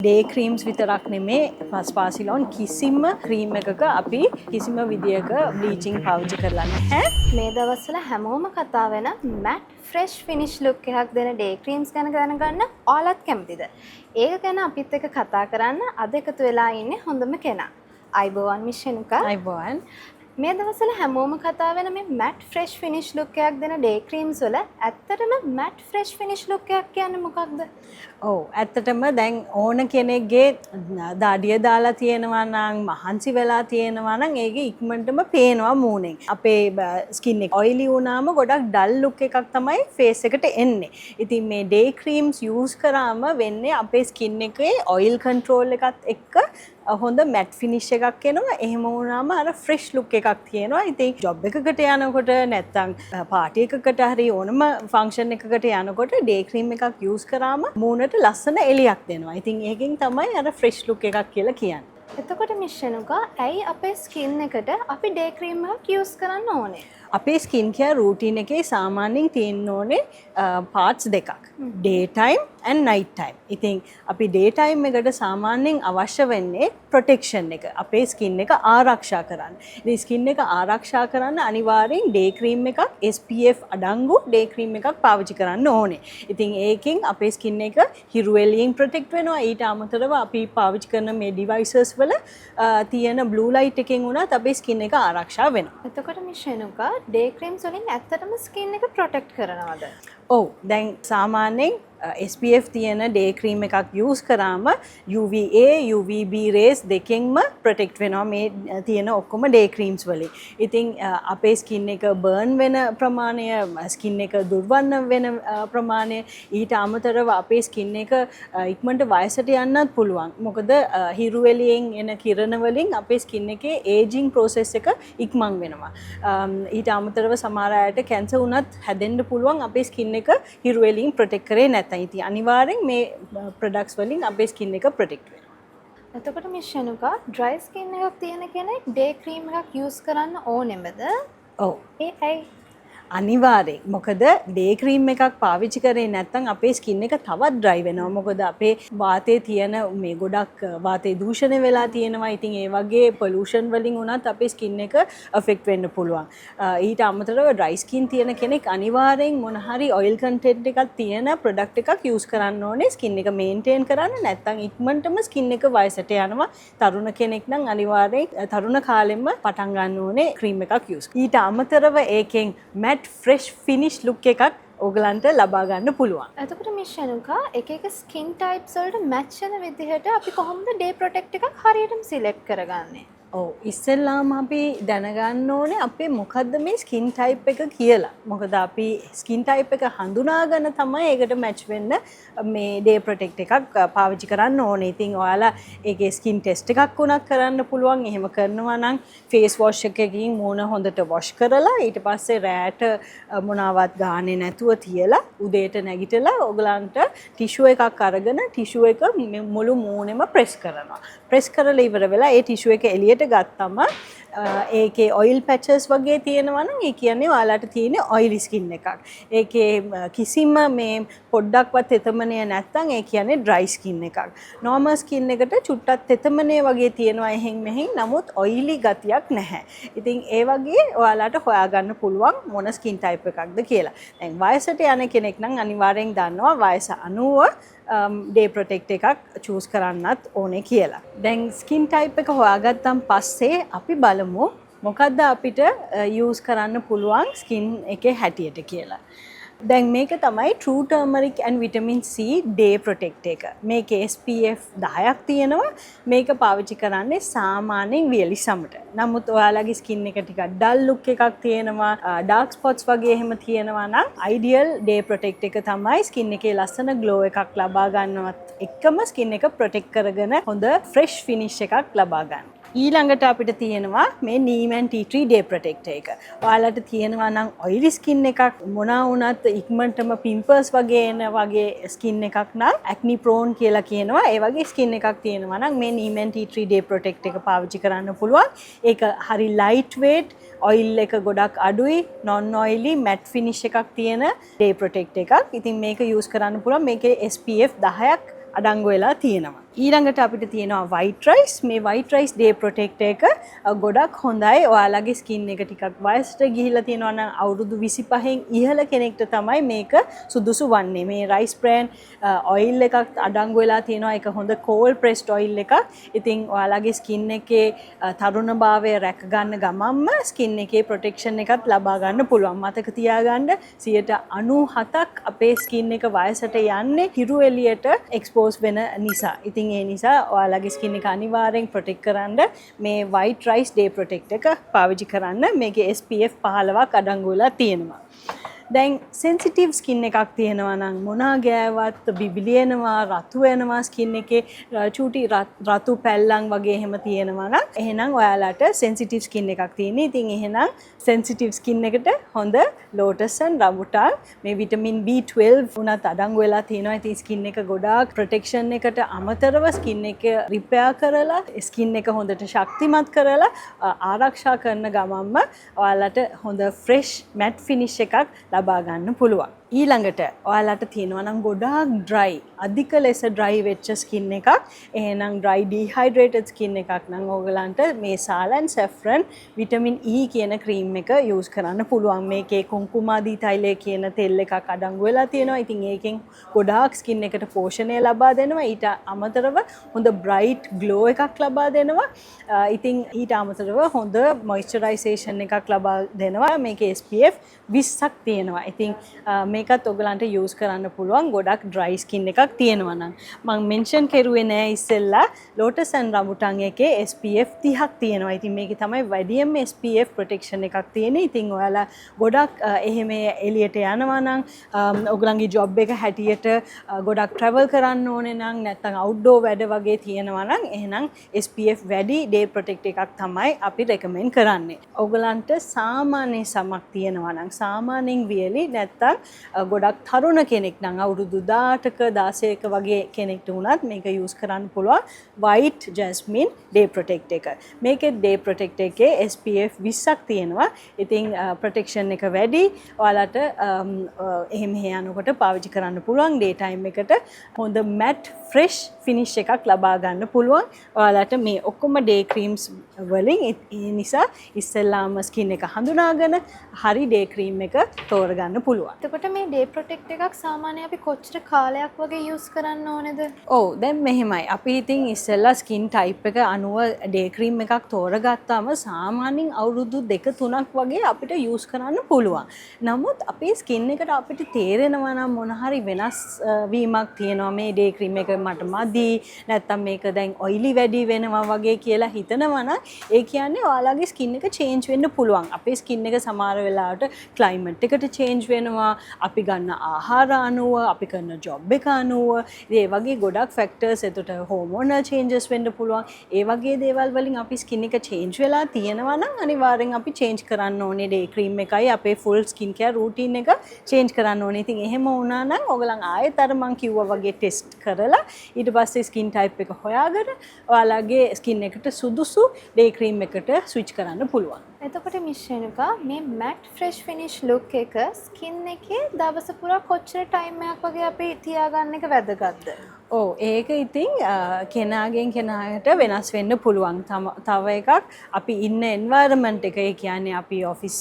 Day creams විතරක් නෙමේ පස්පාසිලොන් කිසිම ක්‍රීම් එකක අපි කිසිම විදියක බ්ලීචිංగ్ පාවිච්චි කරලා නැහැ. මේ දවස්වල හැමෝම කතා වෙන මැට් ෆ්‍රෙෂ් ෆිනිෂ් ලුක් එකක් දෙන ඩේ ක්‍රීම්ස් ගැන දැනගන්න ඔයාලත් කැමතිද? ඒක ගැන අපිත් එක්ක කතා කරන්න අද එකතු වෙලා ඉන්නේ හොඳම කෙනා. අයිබෝවන් මිෂෙනුකා. අයිබෝවන්. මේ දවස්වල හැමෝම කතා වෙන මේ මැට් ෆ්‍රෙෂ් ෆිනිෂ් ලුක් එකක් දෙන ඩේ ක්‍රීම්ස් වල ඇත්තටම මැට් ෆ්‍රෙෂ් ෆිනිෂ් ලුක් එකක් කියන්නේ මොකක්ද? ඔව් ඇත්තටම දැන් ඕන කෙනෙක්ගේ දාඩිය දාලා තියෙනවා නම් මහන්සි වෙලා තියෙනවා නම් ඒකේ ඉක්මනටම පේනවා මූණෙන්. අපේ ස්කින් එක ඔයිලි වුණාම ගොඩක් ඩල් ලුක් එකක් තමයි ෆේස් එකට එන්නේ. ඉතින් මේ ඩේ ක්‍රීම්ස් යූස් කරාම වෙන්නේ අපේ ස්කින් එකේ ඔයිල් කන්ට්‍රෝල් එකත් එක්ක හොඳ මැට් ෆිනිෂ් එකක් එනවා. එහෙම වුණාම අර ෆ්‍රෙෂ් ලුක් එකක් තියෙනවා. ඉතින් ජොබ් එකකට යනකොට නැත්තම් පාටි එකකට හරි ඕනම ෆන්ක්ෂන් එකකට යනකොට ඩේ ක්‍රීම් එකක් යූස් කරාම මූණට ලස්සන එළියක් දෙනවා. ඉතින් ඒකෙන් තමයි අර ෆ්‍රෙෂ් ලුක් එකක් කියලා කියන්නේ. එතකොට මිෂෙනුකා ඇයි අපේ ස්කින් එකට අපි ඩේ ක්‍රීම් එකක් යූස් කරන්න ඕනේ? අපේ ස්කින් කෙයාර් රූටින් එකේ සාමාන්‍යයෙන් තියෙන්න ඕනේ පාර්ට්ස් දෙකක්. Day time and night time. ඉතින් අපි ඩේ ටයිම් එකට සාමාන්‍යයෙන් අවශ්‍ය වෙන්නේ ප්‍රොටෙක්ෂන් එක. අපේ ස්කින් එක ආරක්ෂා කරන්න. ඉතින් ස්කින් එක ආරක්ෂා කරන්න අනිවාර්යෙන් ඩේ ක්‍රීම් එකක් SPF අඩංගු ඩේ ක්‍රීම් එකක් පාවිච්චි කරන්න ඕනේ. ඉතින් ඒකෙන් අපේ ස්කින් එක හිරු එළියෙන් ප්‍රොටෙක්ට් වෙනවා. ඊට අමතරව අපි පාවිච්චි කරන මේ ඩිවයිසස් වල තියෙන බ්ලූ ලයිට් එකෙන් උනත් අපේ ස්කින් එක ආරක්ෂා වෙනවා. එතකොට මිෂෙනුකා ඩේ ක්‍රීම්ස් වලින් ඇත්තටම ස්කින් එක ප්‍රොටෙක්ට් කරනවද? ඔව් දැන් සාමාන්‍යයෙන් SPF තියෙන ඩේ ක්‍රීම් එකක් යූස් කරාම UVA UVB රේස් දෙකෙන්ම ප්‍රොටෙක්ට් වෙනවා මේ තියෙන ඔක්කොම ඩේ ක්‍රීම්ස් වලින්. ඉතින් අපේ ස්කින් එක බර්න් වෙන ප්‍රමාණය, ස්කින් එක දුර්වර්ණ වෙන ප්‍රමාණය, ඊට අමතරව අපේ ස්කින් එක ඉක්මනට වයසට යන්නත් පුළුවන්. මොකද හිරු එළියෙන් එන කිරණ වලින් අපේ ස්කින් එකේ ඒජිං ප්‍රොසෙස් එක ඉක්මන් වෙනවා. ඊට අමතරව සමහර අයට කැන්සර් වුණත් හැදෙන්න පුළුවන් අපේ ස්කින් එක හිරු එළියෙන් ප්‍රොටෙක්ට් කරේ නැත්නම්. ඉතින් අනිවාර්යෙන් මේ ප්‍රොඩක්ට්ස් වලින් අපේ ස්කින් එක ප්‍රොටෙක්ට් වෙනවා. එතකොට මිෂෙනුකා ඩ්‍රයි ස්කින් එකක් තියෙන කෙනෙක් ඩේ ක්‍රීම් එකක් යූස් කරන්න ඕනෙමද? ඔව්. ඒ ඇයි? අනිවාර්යෙන්. මොකද ඩේ ක්‍රීම් එකක් පාවිච්චි කරේ නැත්නම් අපේ ස්කින් එක තවත් ඩ්‍රයි වෙනවා. මොකද අපේ වාතයේ තියෙන මේ ගොඩක් වාතයේ දූෂණය වෙලා තියෙනවා. ඉතින් ඒ වගේ පොලියුෂන් වලින් උනත් අපේ ස්කින් එක affect වෙන්න පුළුවන්. ඊට අමතරව ඩ්‍රයි ස්කින් තියෙන කෙනෙක් අනිවාර්යෙන් මොන හරි ඔයිල් කන්ටෙන්ට් එකක් තියෙන ප්‍රොඩක්ට් එකක් යූස් කරන්න ඕනේ ස්කින් එක මේන්ටේන් කරන්න. නැත්නම් ඉක්මනටම ස්කින් එක වයසට යනවා. තරුණ කෙනෙක් නම් අනිවාර්යෙන් තරුණ කාලෙම පටන් ගන්න ඕනේ ක්‍රීම් එකක් යූස්. ඊට අමතරව ඒකෙන් ෆ්‍රෙෂ් ෆිනිෂ් ලුක් එකක් ඔයගලන්ට ලබා ගන්න පුළුවන්. එතකොට මිෂෙනුකා එක එක ස්කින් ටයිප්ස් වලට මැච් වෙන විදිහට අපි කොහොමද ඩේ ප්‍රොටෙක්ට් එකක් හරියටම සිලෙක්ට් කරගන්නේ? ඔව් ඉස්සෙල්ලාම අපි දැනගන්න ඕනේ අපේ මොකද්ද මේ ස්කින් ටයිප් එක කියලා. මොකද අපි ස්කින් ටයිප් එක හඳුනාගෙන තමයි ඒකට මැච් වෙන්න මේ ඩේ ප්‍රොටෙක්ට් එකක් පාවිච්චි කරන්න ඕනේ. ඉතින් ඔයාලා ඒකේ ස්කින් ටෙස්ට් එකක් උනත් කරන්න පුළුවන්. එහෙම කරනවා නම් ෆේස් වොෂ් එකකින් මූණ හොඳට වොෂ් කරලා ඊට පස්සේ රෑට මොනවත් ගානේ නැතුව තියලා උදේට නැගිටලා ඔයගලන්ට ටිෂු එකක් අරගෙන ටිෂු එක මුළු මූණෙම ප්‍රෙස් කරනවා. ප්‍රෙස් කරලා ඉවර වෙලා ඒ ටිෂු එක එළියට ගත්තම ඒකේ ඔයිල් පැචස් වගේ තියෙනවා නම් ඒ කියන්නේ ඔයාලට තියෙන ඔයිලි ස්කින් එකක්. ඒකේ කිසිම මේ පොඩ්ඩක්වත් තෙතමනය නැත්තම් ඒ කියන්නේ ඩ්‍රයි ස්කින් එකක්. නෝමල් ස්කින් එකට චුට්ටක් තෙතමනය වගේ තියෙනවා එහෙන් මෙහෙන්. නමුත් ඔයිලි ගතියක් නැහැ. ඉතින් ඒ වගේ ඔයාලට හොයාගන්න පුළුවන් මොන ස්කින් ටයිප් එකක්ද කියලා. දැන් වයසට යන කෙනෙක් නම් අනිවාර්යෙන් දන්නවා වයස 90 ඩේ ප්‍රොටෙක්ට් එකක් චූස් කරන්නත් ඕනේ කියලා. දැන් ස්කින් ටයිප් එක හොයාගත්තන් පස්සේ අපි බලමු මොකද්ද අපිට යූස් කරන්න පුළුවන් ස්කින් එකේ හැටියට කියලා. දැන් මේක තමයි True Turmeric and Vitamin C Day Protect එක. මේකේ SPF 10ක් තියෙනවා. මේක පාවිච්චි කරන්නේ සාමාන්‍යයෙන් වියලි සමට. නමුත් ඔයාලගේ ස්කින් එක ටිකක් ඩල් ලුක් එකක් තියෙනවා, ඩාර්ක් ස්පොට්ස් වගේ එහෙම තියෙනවා නම් ideal Day Protect එක තමයි ස්කින් එකේ ලස්සන ග්ලෝ එකක් ලබා ගන්නවත් එක්කම ස්කින් එක ප්‍රොටෙක්ට් කරගෙන හොඳ ෆ්‍රෙෂ් ෆිනිෂ් එකක් ලබා ගන්න. ඊළඟට අපිට තියෙනවා මේ Neem and Tea Tree Day Protect එක. ඔයාලට තියෙනවා නම් ඔයිලි ස්කින් එකක් මොනවා වුණත් ඉක්මනටම පිම්පල්ස් වගේ එන වගේ ස්කින් එකක් නම් acne prone කියලා කියනවා. ඒ වගේ ස්කින් එකක් තියෙනවා නම් මේ Neem and Tea Tree Day Protect එක පාවිච්චි කරන්න පුළුවන්. ඒක හරි light weight, ඔයිල් එක ගොඩක් අඩුයි, non oily matte finish එකක් තියෙන Day Protect එකක්. ඉතින් මේක යූස් කරන්න පුළුවන්. මේකේ SPF 10ක් අඩංගු වෙලා තියෙනවා. ඊළඟට අපිට තියෙනවා white rice. මේ white rice day protect එක ගොඩක් හොඳයි. ඔයාලගේ skin එක ටිකක් වයසට ගිහිල්ලා තියෙනවා නම් අවුරුදු 25න් ඉහළ කෙනෙක්ට තමයි මේක සුදුසු වන්නේ. මේ rice bran oil එකක් අඩංගු වෙලා තියෙනවා. ඒක හොඳ cold pressed oil එකක්. ඉතින් ඔයාලගේ skin එකේ තරුණභාවය රැක ගන්න ගමන්ම skin එකේ protection එකත් ලබා ගන්න පුළුවන්. මතක තියාගන්න 97ක් අපේ skin එක වයසට යන්නේ හිරු එළියට expose වෙන නිසා. ඉතින් ඒ නිසා ඔයාලගේ skin එක අනිවාර්යෙන් protect කරන්න මේ white rice day protect එක පාවිච්චි කරන්න. මේකේ SPF 15ක් අඩංගු වෙලා තියෙනවා. දැන් sensitive skin එකක් තියෙනවා නම් මොනා ගෑවත් බිබිලියනවා රතු වෙනවා skin එකේ චූටි රතු පැල්ලම් වගේ එහෙම තියෙනවා නම් එහෙනම් ඔයාලට sensitive skin එකක් තියෙනවා. ඉතින් එහෙනම් sensitive skin එකට හොඳ lotus and rambutan මේ vitamin B12 උනත් අඩංගු වෙලා තියෙනවා. ඉතින් skin එක ගොඩාක් protection එකට අමතරව skin එක repair කරලා skin එක හොඳට ශක්තිමත් කරලා ආරක්ෂා කරන ගමන්ම ඔයාලට හොඳ fresh matte finish එකක් ලබා ගන්න පුළුවන්. ඊළඟට ඔයාලට තියෙනවා නම් ගොඩාක් dry අධික ලෙස dry වෙච්ච skin එකක් එහෙනම් dry dehydrated skin එකක් නම් ඕගලන්ට මේ Salan Saffron vitamin E කියන cream එක use කරන්න පුළුවන්. මේකේ කුංකුමාදී තෛලය කියන තෙල් එකක් අඩංගු වෙලා තියෙනවා. ඉතින් ඒකෙන් ගොඩාක් skin එකට පෝෂණය ලබා දෙනවා. ඊට අමතරව හොඳ bright glow එකක් ලබා දෙනවා. ඉතින් ඊට අමතරව හොඳ moisturization එකක් ලබා දෙනවා. මේකේ SPF 20ක් තියෙනවා. ඉතින් මේකත් ඔයගලන්ට යූස් කරන්න පුළුවන් ගොඩක් dry skin එකක් තියෙනවා නම්. මම මෙන්ෂන් කරුවේ නෑ ඉස්සෙල්ලා lotus and rambutan එකේ SPF 30ක් තියෙනවා. ඉතින් මේකේ තමයි වැඩියෙන්ම SPF protection එකක් තියෙන්නේ. ඉතින් ඔයාලා ගොඩක් එහෙම එළියට යනවා නම් ඔයගලන්ගේ job එක හැටියට ගොඩක් travel කරන්න ඕනේ නම් නැත්නම් outdoor වැඩ වගේ තියෙනවා නම් එහෙනම් SPF වැඩි day protect එකක් තමයි අපි recommend කරන්නේ. ඔයගලන්ට සාමාන්‍ය සමක් තියෙනවා නම් සාමාන්‍යයෙන් වියලි නැත්නම් ගොඩක් තරුණ කෙනෙක් නම් අවුරුදු 18ක 16ක වගේ කෙනෙක්ට වුණත් මේක යූස් කරන්න පුළුවන් white jasmine day protect එක. මේකේ day protect එකේ SPF 20ක් තියෙනවා. ඉතින් protection එක වැඩි. ඔයාලට එහෙම යනකොට පාවිච්චි කරන්න පුළුවන් day time එකට හොඳ matte fresh finish එකක් ලබා ගන්න පුළුවන්. ඔයාලට මේ ඔක්කොම day creams වලින් ඒ නිසා ඉස්සෙල්ලාම skin එක හඳුනාගෙන හරි day cream එක තෝරගන්න පුළුවන්. එතකොට මේ day protect එකක් සාමාන්‍යයෙන් අපි කොච්චර කාලයක් වගේ use කරන්න ඕනේද? ඔව් දැන් මෙහෙමයි. අපි ඉතින් ඉස්සෙල්ලා skin type එක අනුව day cream එකක් තෝරගත්තාම සාමාන්‍යයෙන් අවුරුදු 2-3ක් වගේ අපිට use කරන්න පුළුවන්. නමුත් අපේ skin එකට අපිට තේරෙනවා නම් මොන හරි වෙනස් වීමක් තියෙනවා මේ day cream එක මට මදි නැත්නම් මේක දැන් oily වැඩි වෙනවා වගේ කියලා හිතනවා නම් ඒ කියන්නේ ඔයාලගේ skin එක change වෙන්න පුළුවන්. අපේ skin එක සමහර වෙලාවට climate එකට change වෙනවා. අපි ගන්න ආහාර අනුව අපි කරන ජොබ් එක අනුව ඒ වගේ ගොඩක් ෆැක්ටර්ස් එතකොට හෝමෝනල් චේන්ජස් වෙන්න පුළුවන්. ඒ වගේ දේවල් වලින් අපි ස්කින් එක චේන්ජ් වෙලා තියෙනවා නම් අනිවාර්යෙන් අපි චේන්ජ් කරන්න ඕනේ ඩේ ක්‍රීම් එකයි අපේ ෆුල් ස්කින් කෙයාර් රූටින් එක චේන්ජ් කරන්න ඕනේ. ඉතින් එහෙම වුණා නම් ඔයගලන් ආයෙත් අර මං කිව්වා වගේ ටෙස්ට් කරලා ඊට පස්සේ ස්කින් ටයිප් එක හොයාගෙන ඔයාලගේ ස්කින් එකට සුදුසු ඩේ ක්‍රීම් එකට ස්විච් කරන්න පුළුවන්. එතකොට මිස් රේණුකා මේ matte fresh finish look එක ස්කින් එකේ දවස පුරා කොච්චර ටයිම් එකක් වගේ අපි තියාගන්න එක වැදගත්ද? ඔව් ඒක ඉතින් කෙනාගෙන් කෙනාට වෙනස් වෙන්න පුළුවන්. තව එකක් අපි ඉන්න එන්වයරන්මන්ට් එක ඒ කියන්නේ අපි ඔෆිස්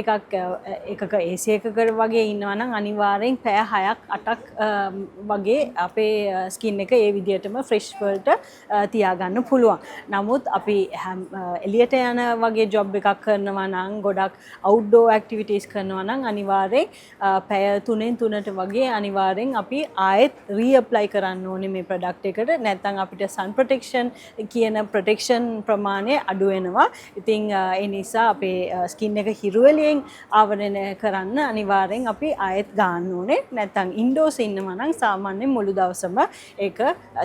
එකක AC එකක වගේ ඉන්නවා නම් අනිවාර්යෙන් පැය 6ක් 8ක් වගේ අපේ ස්කින් එක ඒ විදිහටම ෆ්‍රෙෂ් වලට තියාගන්න පුළුවන්. නමුත් අපි එළියට යන වගේ ජොබ් එකක් කරනවා නම් ගොඩක් අවුට්ඩෝර් ඇක්ටිවිටීස් කරනවා නම් අනිවාර්යෙන් පැය 3න් 3ට වගේ අනිවාර්යෙන් අපි ආයෙත් රීඇප්ලයි කරන්න ඕනේ මේ ප්‍රොඩක්ට් එකට. නැත්නම් අපිට sun protection කියන protection ප්‍රමාණය අඩු වෙනවා. ඉතින් ඒ නිසා අපේ ස්කින් එක හිරු එළියෙන් ආවරණය කරන්න අනිවාර්යෙන් අපි ආයෙත් ගන්න ඕනේ. නැත්නම් ඉන්ඩෝස් ඉන්නවා නම් සාමාන්‍යයෙන් මුළු දවසම ඒක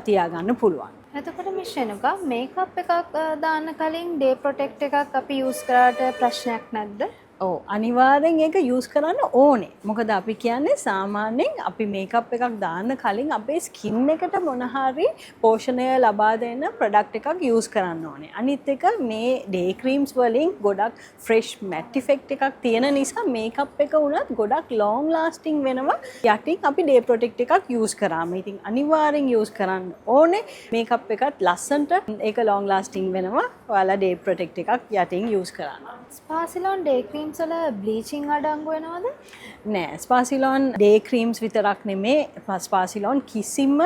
තියාගන්න පුළුවන්. එතකොට මිස් රේණුකා මේකප් එකක් දාන්න කලින් ඩේ ප්‍රොටෙක්ට් එකක් අපි යූස් කරාට ප්‍රශ්නයක් නැද්ද? ඔව් අනිවාර්යෙන් ඒක යූස් කරන්න ඕනේ. මොකද අපි කියන්නේ සාමාන්‍යයෙන් අපි මේකප් එකක් දාන්න කලින් අපේ ස්කින් එකට මොන හරි පෝෂණය ලබා දෙන ප්‍රොඩක්ට් එකක් යූස් කරන්න ඕනේ. අනිත් එක මේ ඩේ ක්‍රීම්ස් වලින් ගොඩක් ෆ්‍රෙෂ් මැට් ඉෆෙක්ට් එකක් තියෙන නිසා මේකප් එක උනත් ගොඩක් ලොන් ලාස්ටිං වෙනවා. යටින් අපි ඩේ ප්‍රොටෙක්ට් එකක් යූස් කරාම. ඉතින් අනිවාර්යෙන් යූස් කරන්න ඕනේ. මේකප් එකත් ලස්සනට ඒක ලොන් ලාස්ටිං වෙනවා. ඔයාලා ඩේ ප්‍රොටෙක්ට් එකක් යටින් යූස් කරන්න. ස්පාසිලෝන් ඩේ ක්‍රීම්ස් වල බ්ලීචිං අඩංගු වෙනවද? නෑ ස්පාසිලෝන් ඩේ ක්‍රීම්ස් විතරක් නෙමේ ස්පාසිලෝන් කිසිම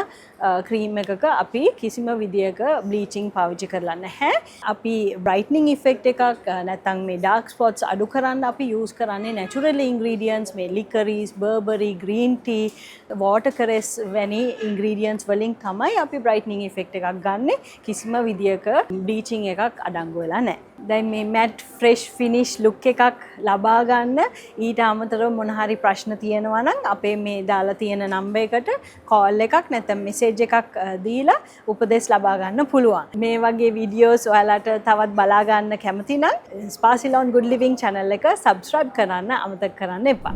ක්‍රීම් එකක අපි කිසිම විදියක බ්ලීචිං පාවිච්චි කරලා නැහැ. අපි බ්‍රයිට්නින් ඉෆෙක්ට් එකක් නැත්නම් මේ ඩාර්ක් ස්පොට්ස් අඩු කරන්න අපි යූස් කරන්නේ නැචරල් ඉන්ග්‍රීඩියන්ට්ස් මේ ලිකරීස්, බර්බරි, ග්‍රීන් ටී, වෝටර් කරස් වැනි ඉන්ග්‍රීඩියන්ට්ස් වලින් තමයි අපි බ්‍රයිට්නින් ඉෆෙක්ට් එකක් ගන්නෙ. කිසිම විදියක බ්ලීචිං එකක් අඩංගු වෙලා නැහැ. දැන් මේ මැට් ෆ්‍රෙෂ් ෆිනිෂ් ලුක් එකක් ලබා ගන්න ඊට අමතරව මොන හරි ප්‍රශ්න තියෙනවා නම් අපේ මේ දාලා තියෙන නම්බර් එකට කෝල් එකක් නැත්නම් මෙසේජ් එකක් දීලා උපදෙස් ලබා ගන්න පුළුවන්. මේ වගේ වීඩියෝස් ඔයාලට තවත් බලා ගන්න කැමති නම් ස්පාසිලෝන් Good Living channel එක subscribe කරන්න අමතක කරන්න එපා.